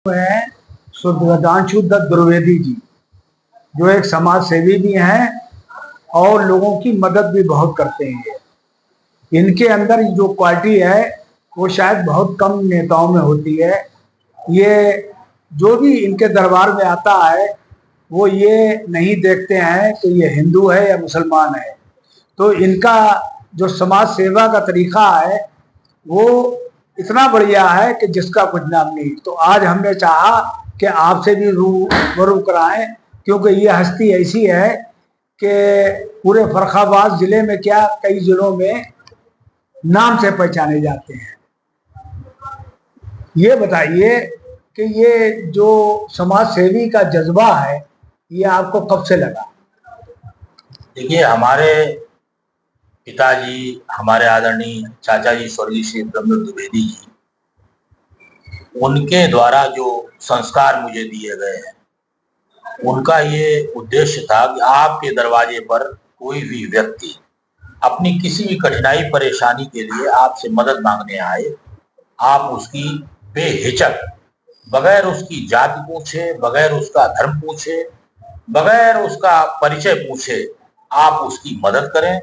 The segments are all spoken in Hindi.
है सुधांशु दत्त द्विवेदी जी, जो एक समाज सेवी भी हैं और लोगों की मदद भी बहुत करते हैं। इनके अंदर जो क्वालिटी है वो शायद बहुत कम नेताओं में होती है। ये जो भी इनके दरबार में आता है वो ये नहीं देखते हैं कि ये हिंदू है या मुसलमान है। तो इनका जो समाज सेवा का तरीका है वो इतना बढ़िया है कि जिसका कुछ नाम नहीं। तो आज हमने चाहा कि आपसे भी रूबरू कराएं, क्योंकि ये हस्ती ऐसी है कि पूरे फर्रुखाबाद जिले में क्या कई जिलों में नाम से पहचाने जाते हैं। ये बताइए कि ये जो समाज सेवी का जज्बा है ये आपको कब से लगा? देखिए, हमारे पिताजी, हमारे आदरणीय चाचा जी स्वर्गीय श्री ब्रह्म द्विवेदी जी, उनके द्वारा जो संस्कार मुझे दिए गए हैं, उनका ये उद्देश्य था कि आपके दरवाजे पर कोई भी व्यक्ति अपनी किसी भी कठिनाई परेशानी के लिए आपसे मदद मांगने आए, आप उसकी बेहिचक, बगैर उसकी जाति पूछे, बगैर उसका धर्म पूछे, बगैर उसका परिचय पूछे, आप उसकी मदद करें।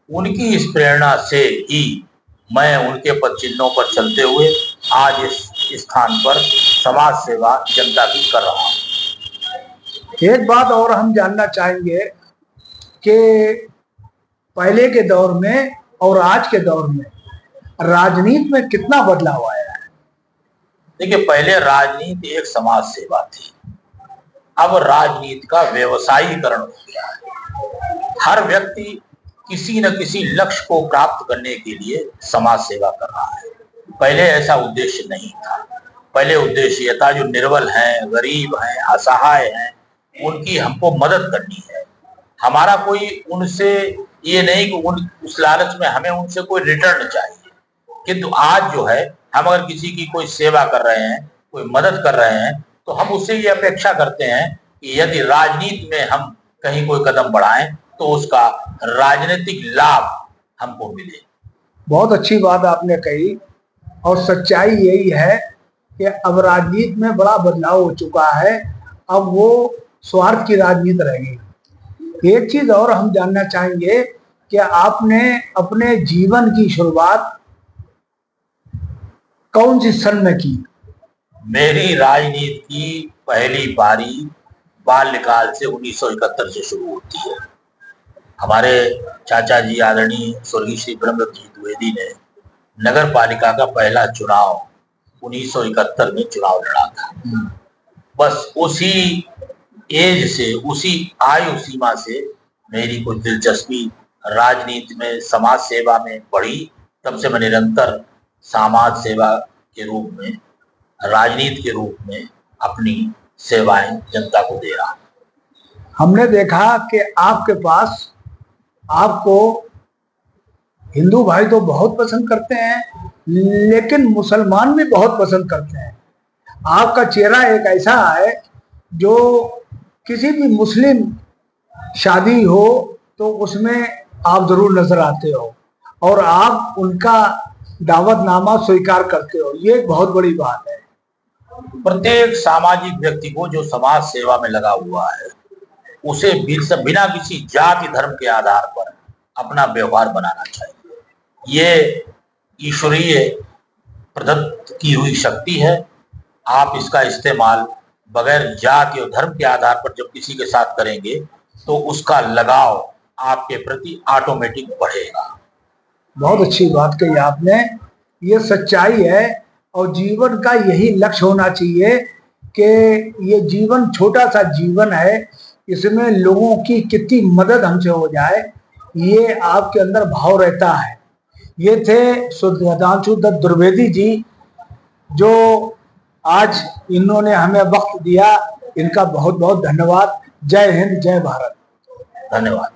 उनकी इस प्रेरणा से ही मैं उनके पद चिन्हों पर चलते हुए आज इस स्थान पर समाज सेवा जनता की कर रहा हूँ। एक बात और हम जानना चाहेंगे कि पहले के दौर में और आज के दौर में राजनीति में कितना बदलाव आया है? देखिए, पहले राजनीति एक समाज सेवा थी, अब राजनीति का व्यवसायीकरण हो गया है। हर व्यक्ति किसी न किसी लक्ष्य को प्राप्त करने के लिए समाज सेवा कर रहा है। पहले ऐसा उद्देश्य नहीं था। पहले उद्देश्य यह था जो निर्बल हैं, गरीब हैं, असहाय हैं, उनकी हमको मदद करनी है। हमारा कोई उनसे ये नहीं कि उस लालच में हमें उनसे कोई रिटर्न चाहिए। किंतु आज जो है, हम अगर किसी की कोई सेवा कर रहे हैं, कोई मदद कर रहे हैं, तो हम उससे ये अपेक्षा करते हैं कि यदि राजनीति में हम कहीं कोई कदम बढ़ाएं तो उसका राजनीतिक लाभ हमको मिले। बहुत अच्छी बात आपने कही और सच्चाई यही है कि अब राजनीति में बड़ा बदलाव हो चुका है। अब वो स्वार्थ की राजनीति रह गई। एक चीज और हम जानना चाहेंगे कि आपने अपने जीवन की शुरुआत कौन सी सन में की? मेरी राजनीति की पहली बारी बाल्यकाल से 1971 से शुरू होती है। हमारे चाचा जी आदरणीय स्वर्गीय श्री ब्रह्म जी द्विवेदी ने नगर पालिका का पहला चुनाव 1971 में चुनाव लड़ा था। बस उसी एज से, उसी आयु सीमा से मेरी कुछ दिलचस्पी राजनीति में, समाज सेवा में बढ़ी। तब से मैं निरंतर समाज सेवा के रूप में, राजनीति के रूप में अपनी सेवाएं जनता को दे रहा हूं। हमने देखा कि आपके पास, आपको हिंदू भाई तो बहुत पसंद करते हैं, लेकिन मुसलमान भी बहुत पसंद करते हैं। आपका चेहरा एक ऐसा है जो किसी भी मुस्लिम शादी हो तो उसमें आप जरूर नजर आते हो और आप उनका दावतनामा स्वीकार करते हो। ये एक बहुत बड़ी बात है। प्रत्येक सामाजिक व्यक्ति को जो समाज सेवा में लगा हुआ है, उसे बिना किसी जाति धर्म के आधार पर अपना व्यवहार बनाना चाहिए। ये ईश्वरीय प्रदत्त की हुई शक्ति है। आप इसका इस्तेमाल बगैर जाति और धर्म के आधार पर जब किसी के साथ करेंगे तो उसका लगाव आपके प्रति ऑटोमेटिक बढ़ेगा। बहुत अच्छी बात कही आपने। ये सच्चाई है और जीवन का यही लक्ष्य होना चाहिए कि ये जीवन छोटा सा जीवन है, इसमें लोगों की कितनी मदद हमसे हो जाए, ये आपके अंदर भाव रहता है। ये थे सुधांशु दत्त द्विवेदी जी, जो आज इन्होंने हमें वक्त दिया। इनका बहुत बहुत धन्यवाद। जय हिंद, जय भारत। धन्यवाद।